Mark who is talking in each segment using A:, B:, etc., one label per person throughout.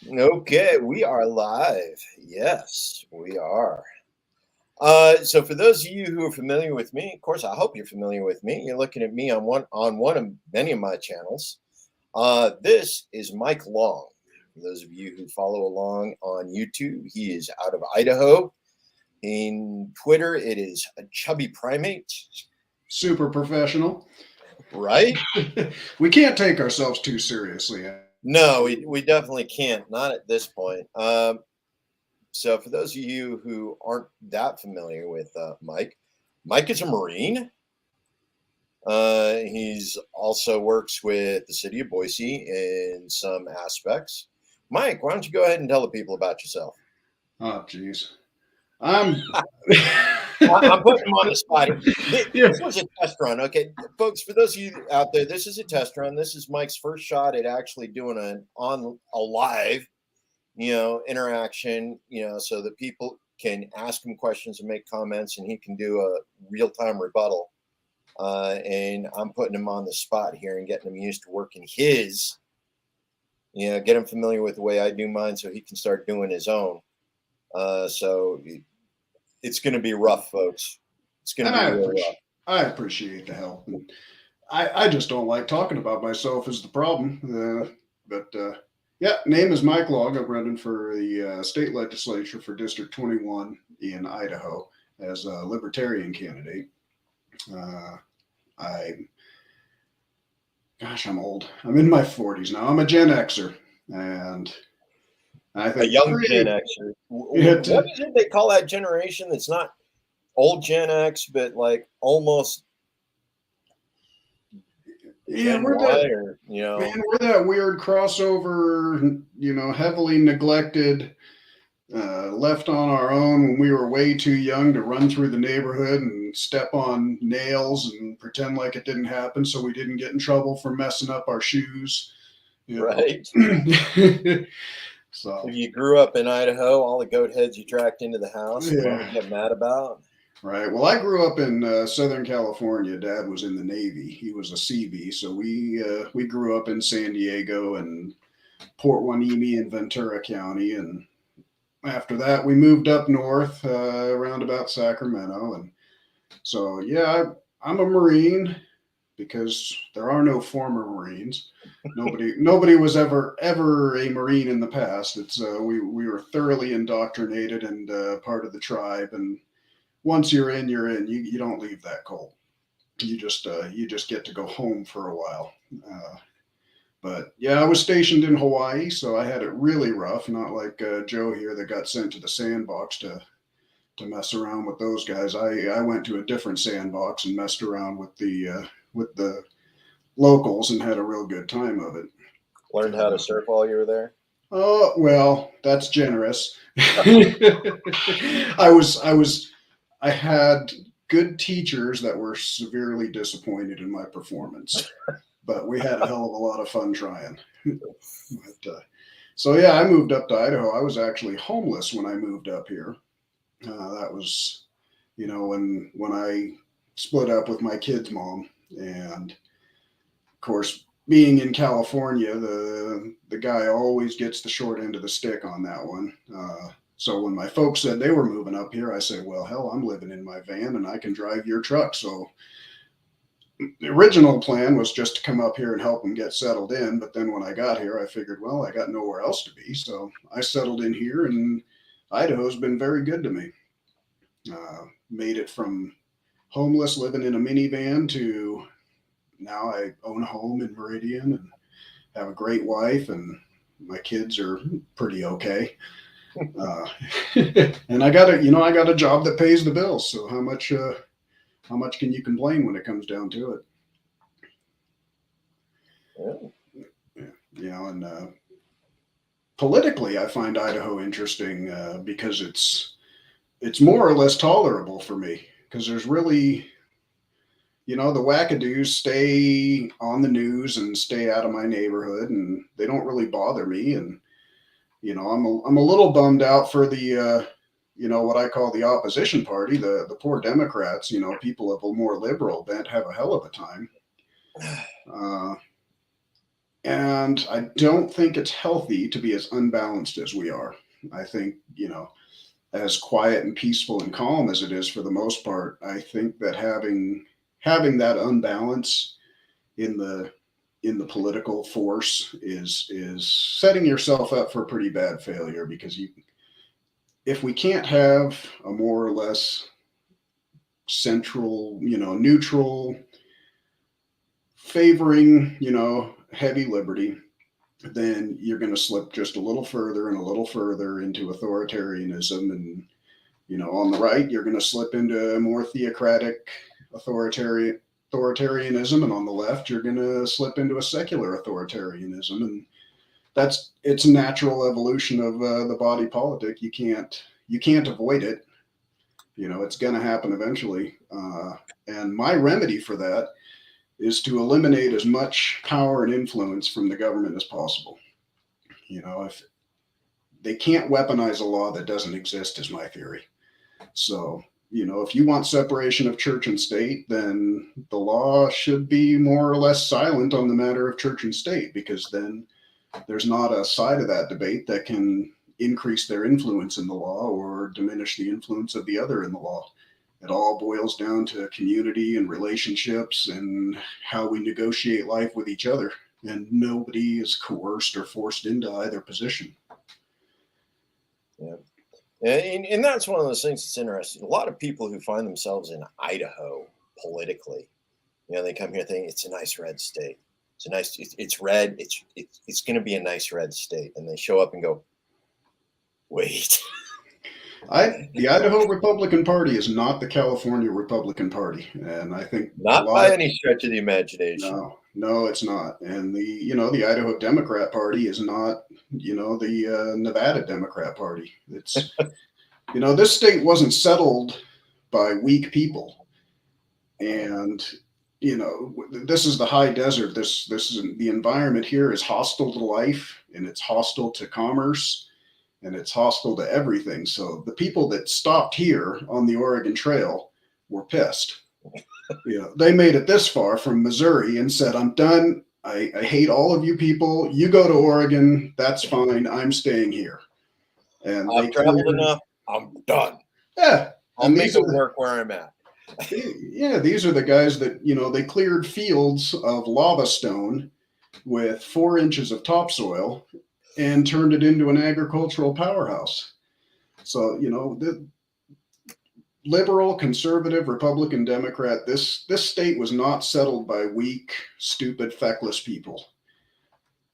A: Okay, we are live. Yes, we are. So for those of you who are familiar with me, of course, I hope you're familiar with me. You're looking at me on one of many of my channels. This is Mike Long. For those of you who follow along on YouTube, he is out of Idaho. In Twitter, it is a chubby primate.
B: Super professional.
A: Right?
B: We can't take ourselves too seriously.
A: No, we definitely can't. Not at this point. So for those of you who aren't that familiar with Mike is a Marine. He's also works with the city of Boise in some aspects. Mike, why don't you go ahead and tell the people about yourself?
B: Oh, geez. I'm
A: putting him on the spot. This was a test run. Okay, folks, for those of you out there, this is a test run. This is Mike's first shot at actually doing a live, interaction, so that people can ask him questions and make comments, and he can do a real-time rebuttal. And I'm putting him on the spot here and getting him used to working his, get him familiar with the way I do mine so he can start doing his own. So it's going to be rough, folks. It's going to be real rough.
B: I appreciate the help. I just don't like talking about myself is the problem. Yeah, name is Mike Long. I'm running for the state legislature for District 21 in Idaho as a libertarian candidate. I'm old. I'm in my 40s now. I'm a Gen Xer, and I think
A: a young Gen Xer. What is it they call that generation that's not old Gen X, but like almost
B: Gen Y, or man, we're that weird crossover, heavily neglected, left on our own when we were way too young to run through the neighborhood and step on nails and pretend like it didn't happen so we didn't get in trouble for messing up our shoes.
A: Right.
B: So
A: if you grew up in Idaho, all the goat heads you tracked into the house, you get mad about.
B: Right. Well, I grew up in Southern California. Dad was in the Navy. He was a Seabee. So we grew up in San Diego and Port Hueneme and Ventura County. And after that, we moved up north around about Sacramento. And so, yeah, I'm a Marine because there are no former Marines. Nobody was ever a Marine in the past. It's we were thoroughly indoctrinated and part of the tribe. And once you're in, you're in. You don't leave that cold. You just get to go home for a while. But yeah, I was stationed in Hawaii, so I had it really rough. Not like Joe here that got sent to the sandbox to mess around with those guys. I went to a different sandbox and messed around with the locals and had a real good time of it.
A: Learned how to surf while you were there?
B: Oh, well, that's generous. I had good teachers that were severely disappointed in my performance, but we had a hell of a lot of fun trying. So yeah, I moved up to Idaho. I was actually homeless when I moved up here. That was, when I split up with my kid's mom, and of course, being in California, the guy always gets the short end of the stick on that one. So when my folks said they were moving up here, I said, well, hell, I'm living in my van and I can drive your truck. So the original plan was just to come up here and help them get settled in. But then when I got here, I figured, well, I got nowhere else to be. So I settled in here, and Idaho's been very good to me. Made it from homeless, living in a minivan, to now I own a home in Meridian and have a great wife, and my kids are pretty okay. And I got a job that pays the bills. So how much can you complain when it comes down to it? Yeah. And politically, I find Idaho interesting because it's more or less tolerable for me, because there's really, the wackadoos stay on the news and stay out of my neighborhood, and they don't really bother me. And I'm a little bummed out for the what I call the opposition party, the poor Democrats. People of a more liberal bent have a hell of a time. And I don't think it's healthy to be as unbalanced as we are. I think, as quiet and peaceful and calm as it is for the most part, I think that having that unbalance in the political force is setting yourself up for pretty bad failure, because if we can't have a more or less central, neutral, favoring, heavy liberty, then you're going to slip just a little further and a little further into authoritarianism. And, on the right, you're going to slip into more theocratic authoritarianism. And on the left, you're going to slip into a secular authoritarianism. And it's a natural evolution of the body politic. You can't avoid it. It's going to happen eventually. And my remedy for that is to eliminate as much power and influence from the government as possible. If they can't weaponize a law that doesn't exist, is my theory. So, if you want separation of church and state, then the law should be more or less silent on the matter of church and state, because then there's not a side of that debate that can increase their influence in the law or diminish the influence of the other in the law. It all boils down to community and relationships and how we negotiate life with each other. And nobody is coerced or forced into either position.
A: Yeah. And that's one of those things that's interesting. A lot of people who find themselves in Idaho politically, they come here thinking it's a nice red state. It's red. It's going to be a nice red state. And they show up and go, wait.
B: The Idaho Republican Party is not the California Republican Party, and I think
A: not by any stretch of the imagination.
B: No, it's not. And the Idaho Democrat Party is not the Nevada Democrat Party. It's this state wasn't settled by weak people, and this is the high desert. This is the environment here is hostile to life, and it's hostile to commerce. And it's hostile to everything. So the people that stopped here on the Oregon Trail were pissed. They made it this far from Missouri and said, I'm done. I hate all of you people. You go to Oregon. That's fine. I'm staying here. And
A: I've traveled enough. I'm done.
B: Yeah.
A: I'll make it work where I'm at.
B: Yeah. These are the guys that, they cleared fields of lava stone with 4 inches of topsoil and turned it into an agricultural powerhouse. So, the liberal, conservative, Republican, Democrat, this state was not settled by weak, stupid, feckless people.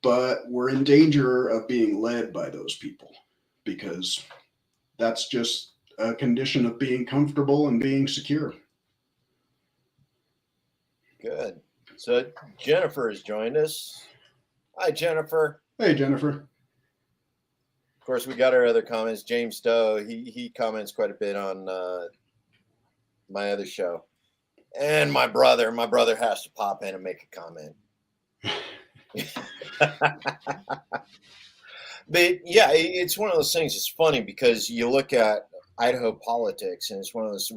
B: But we're in danger of being led by those people, because that's just a condition of being comfortable and being secure.
A: Good. So Jennifer has joined us. Hi, Jennifer.
B: Hey, Jennifer.
A: Of course, we got our other comments. James Stowe, he comments quite a bit on my other show. And my brother has to pop in and make a comment. But yeah, it's one of those things. It's funny because you look at Idaho politics, and it's one of those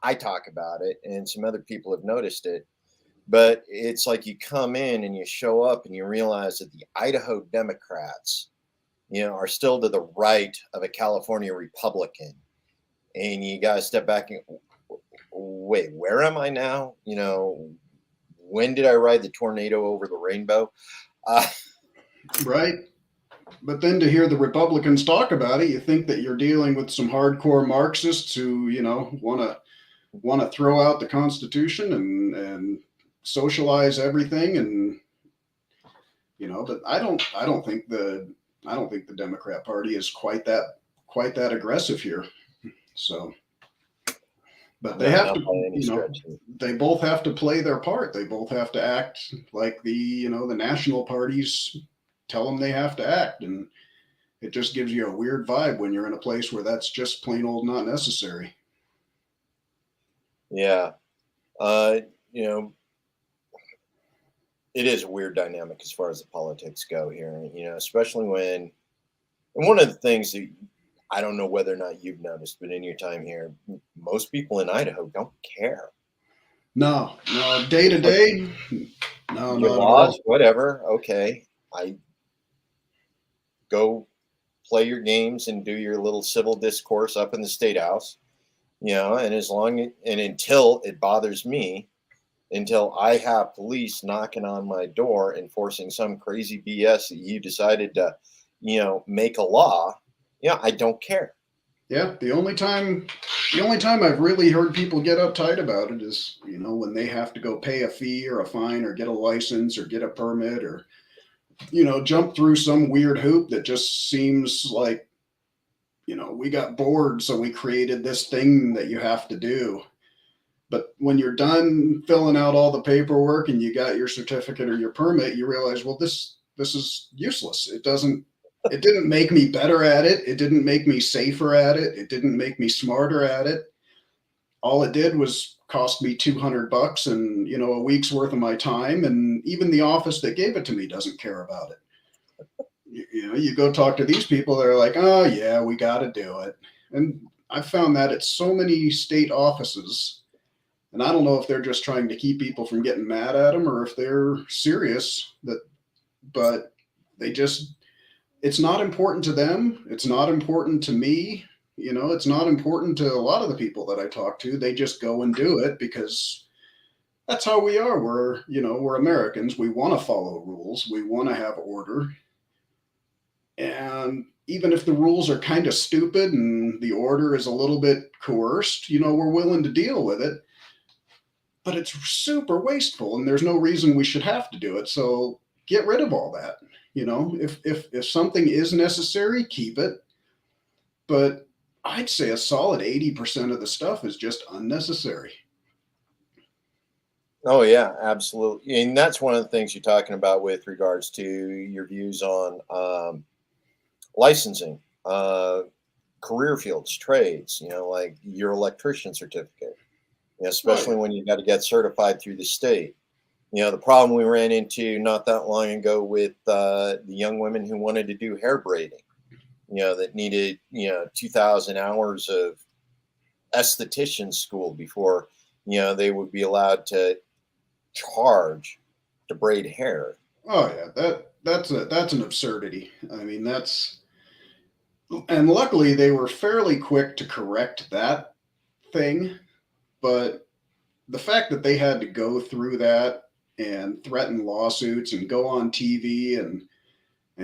A: I talk about it, and some other people have noticed it. But it's like you come in and you show up and you realize that the Idaho Democrats, are still to the right of a California Republican. And you got to step back and wait, where am I now? When did I ride the tornado over the rainbow?
B: Right. But then to hear the Republicans talk about it, you think that you're dealing with some hardcore Marxists who, want to throw out the Constitution and socialize everything. And, but I don't think the Democrat Party is quite that aggressive here. So, but they have to, they both have to play their part. They both have to act like the national parties tell them they have to act. And it just gives you a weird vibe when you're in a place where that's just plain old not necessary.
A: Yeah. It is a weird dynamic as far as the politics go here, especially when, and one of the things that I don't know whether or not you've noticed, but in your time here, most people in Idaho don't care.
B: No, day to day. No,
A: your laws, whatever. Okay. I go play your games and do your little civil discourse up in the state house, and and until it bothers me, until I have police knocking on my door enforcing some crazy BS that you decided to, make a law, I don't care.
B: Yeah, the only time I've really heard people get uptight about it is, when they have to go pay a fee or a fine or get a license or get a permit or, jump through some weird hoop that just seems like, we got bored, so we created this thing that you have to do. But when you're done filling out all the paperwork and you got your certificate or your permit, you realize, well, this is useless. It didn't make me better at it. It didn't make me safer at it. It didn't make me smarter at it. All it did was cost me $200 and, a week's worth of my time. And even the office that gave it to me doesn't care about it. You go talk to these people, they're like, oh yeah, we got to do it. And I've found that at so many state offices, and I don't know if they're just trying to keep people from getting mad at them or if they're serious, but they just, it's not important to them. It's not important to me. It's not important to a lot of the people that I talk to. They just go and do it because that's how we are. We're Americans. We want to follow rules. We want to have order. And even if the rules are kind of stupid and the order is a little bit coerced, we're willing to deal with it. But it's super wasteful and there's no reason we should have to do it. So get rid of all that. If something is necessary, keep it. But I'd say a solid 80% of the stuff is just unnecessary.
A: Oh yeah, absolutely. And that's one of the things you're talking about with regards to your views on licensing, career fields, trades, like your electrician certificate, especially when you got to get certified through the state. The problem we ran into not that long ago with the young women who wanted to do hair braiding, that needed, 2,000 hours of esthetician school before, they would be allowed to charge to braid hair.
B: Oh yeah, that's an absurdity. I mean, and luckily they were fairly quick to correct that thing, but the fact that they had to go through that and threaten lawsuits and go on TV and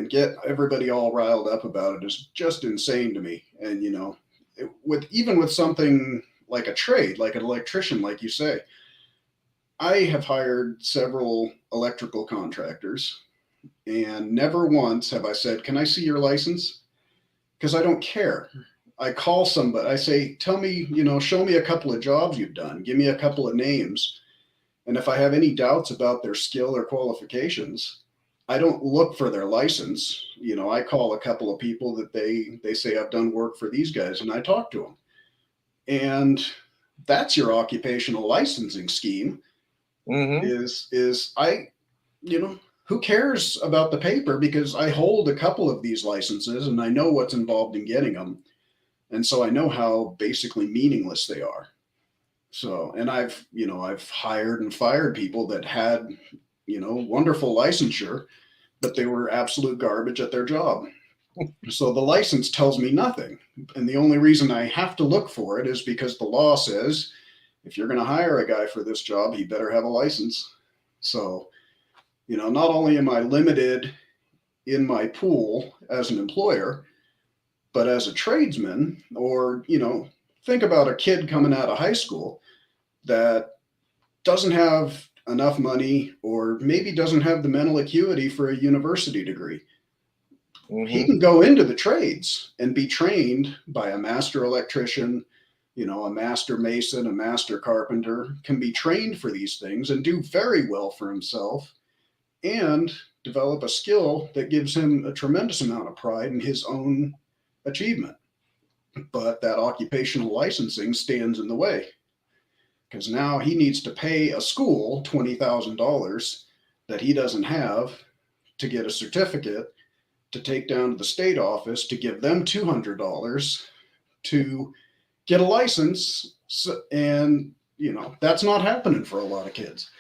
B: get everybody all riled up about it is just insane to me. And with something like a trade, like an electrician, like you say, I have hired several electrical contractors, and never once have I said, "Can I see your license?" Because I don't care. I call somebody, I say, "Tell me, show me a couple of jobs you've done. Give me a couple of names." And if I have any doubts about their skill or qualifications, I don't look for their license. I call a couple of people that they say I've done work for these guys, and I talk to them. And that's your occupational licensing scheme.
A: Mm-hmm.
B: Is I, who cares about the paper, because I hold a couple of these licenses and I know what's involved in getting them. And so I know how basically meaningless they are. So, and I've hired and fired people that had, wonderful licensure, but they were absolute garbage at their job. So the license tells me nothing. And the only reason I have to look for it is because the law says, if you're going to hire a guy for this job, he better have a license. So, not only am I limited in my pool as an employer, but as a tradesman, or, think about a kid coming out of high school that doesn't have enough money or maybe doesn't have the mental acuity for a university degree.
A: Mm-hmm.
B: He can go into the trades and be trained by a master electrician, a master mason, a master carpenter, can be trained for these things and do very well for himself and develop a skill that gives him a tremendous amount of pride in his own achievement. But that occupational licensing stands in the way, because now he needs to pay a school $20,000 that he doesn't have to get a certificate, to take down to the state office to give them $200 to get a license. And, that's not happening for a lot of kids.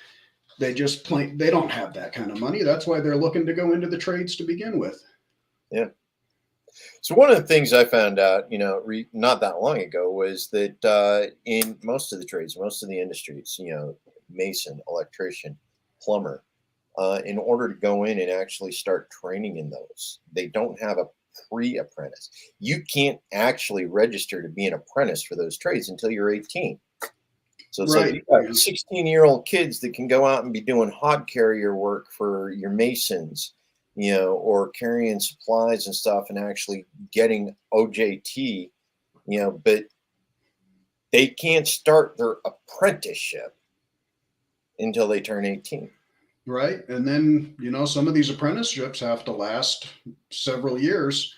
B: They just they don't have that kind of money. That's why they're looking to go into the trades to begin with.
A: Yeah. So one of the things I found out, not that long ago, was that in most of the trades, most of the industries, mason, electrician, plumber, in order to go in and actually start training in those, they don't have a pre-apprentice. You can't actually register to be an apprentice for those trades until you're 18. So it's like
B: Right.
A: you've got 16-year-old kids that can go out and be doing hod carrier work for your masons, or carrying supplies and stuff and actually getting OJT, but they can't start their apprenticeship until they turn 18.
B: Right. And then, some of these apprenticeships have to last several years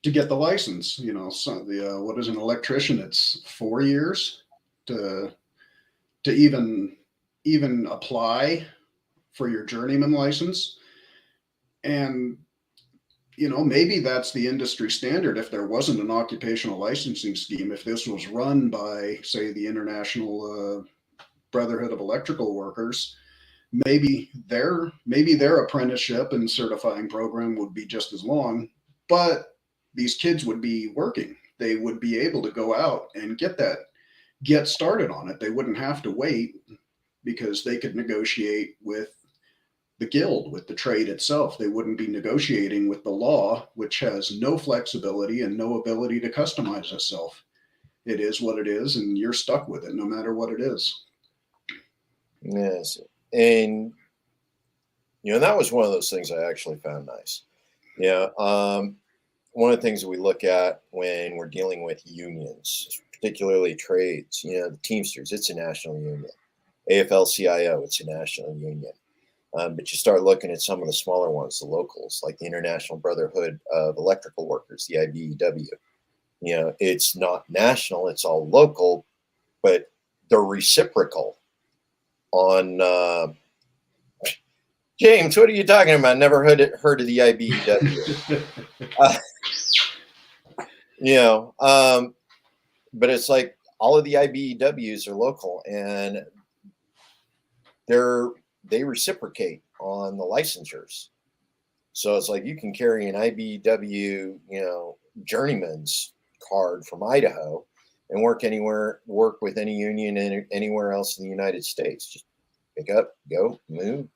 B: to get the license. What is an electrician? It's 4 years to even apply for your journeyman license. And maybe that's the industry standard. If there wasn't an occupational licensing scheme, if this was run by, say, the International Brotherhood of Electrical Workers, maybe their apprenticeship and certifying program would be just as long, but these kids would be working. They would be able to go out and get started on it. They wouldn't have to wait, because they could negotiate with the guild, with the trade itself. They wouldn't be negotiating with the law, which has no flexibility and no ability to customize itself. It is what it is, and you're stuck with it no matter what it is.
A: Yes. And, that was one of those things I actually found nice. Yeah. One of the things that we look at when we're dealing with unions, particularly trades, the Teamsters, it's a national union. AFL-CIO, it's a national union. But you start looking at some of the smaller ones, the locals, like the International Brotherhood of Electrical Workers, the IBEW. It's not national, it's all local, but they're reciprocal on. James, what are you talking about? Never heard of the IBEW. But it's like all of the IBEWs are local, and they reciprocate on the licensures. So it's like you can carry an IBEW, journeyman's card from Idaho and work with any union anywhere else in the United States. Just pick up, go, move,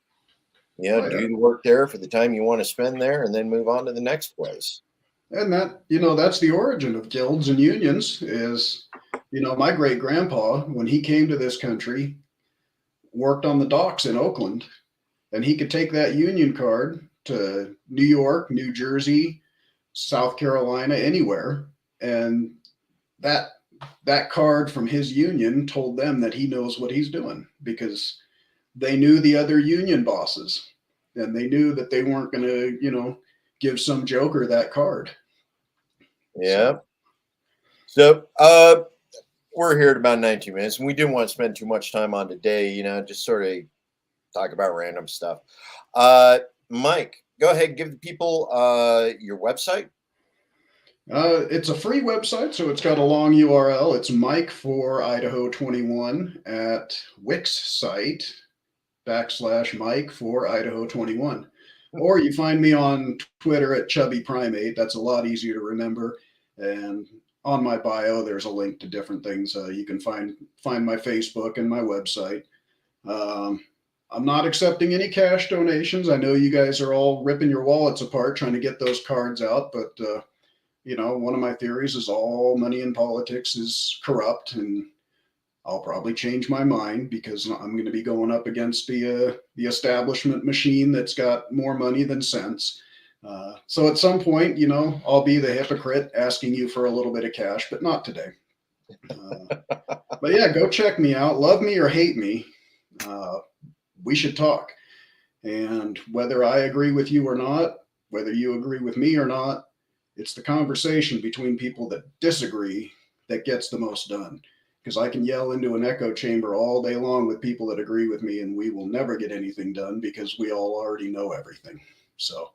A: do the work there for the time you want to spend there, and then move on to the next place.
B: And that's the origin of guilds and unions. Is, my great grandpa, when he came to this country, worked on the docks in Oakland, and he could take that union card to New York, New Jersey, South Carolina, anywhere, and that card from his union told them that he knows what he's doing, because they knew the other union bosses, and they knew that they weren't going to, give some joker that card.
A: Yeah. So we're here at about 19 minutes, and we didn't want to spend too much time on today, just sort of talk about random stuff. Mike, go ahead, give the people your website.
B: It's a free website, so it's got a long URL. It's Mike for Idaho 21 at Wix site /Mike for Idaho 21. Or you find me on Twitter at Chubby Primate. That's a lot easier to remember. And on my bio, there's a link to different things. You can find my Facebook and my website. I'm not accepting any cash donations. I know you guys are all ripping your wallets apart trying to get those cards out, but one of my theories is all money in politics is corrupt, and I'll probably change my mind, because I'm going to be going up against the establishment machine that's got more money than sense. So at some point, I'll be the hypocrite asking you for a little bit of cash, but not today. But yeah, go check me out. Love me or hate me. We should talk. And whether I agree with you or not, whether you agree with me or not, it's the conversation between people that disagree that gets the most done. Because I can yell into an echo chamber all day long with people that agree with me, and we will never get anything done, because we all already know everything. So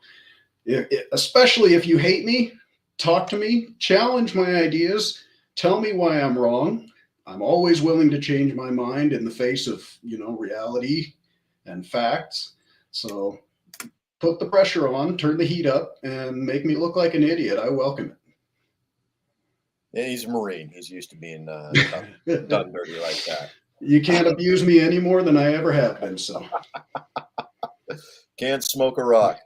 B: especially if you hate me, talk to me, challenge my ideas, tell me why I'm wrong. I'm always willing to change my mind in the face of, reality and facts. So put the pressure on, turn the heat up, and make me look like an idiot. I welcome it.
A: Yeah, he's a Marine. He's used to being done dirty like that.
B: You can't abuse me any more than I ever have been. So
A: can't smoke a rock.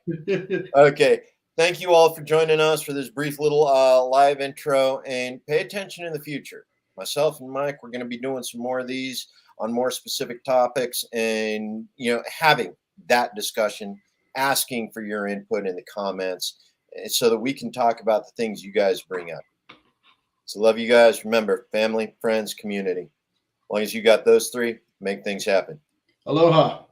A: Okay. Thank you all for joining us for this brief little live intro, and pay attention in the future. Myself and Mike, we're going to be doing some more of these on more specific topics, and having that discussion, asking for your input in the comments so that we can talk about the things you guys bring up. So love you guys. Remember, family, friends, community. As long as you got those three, make things happen.
B: Aloha.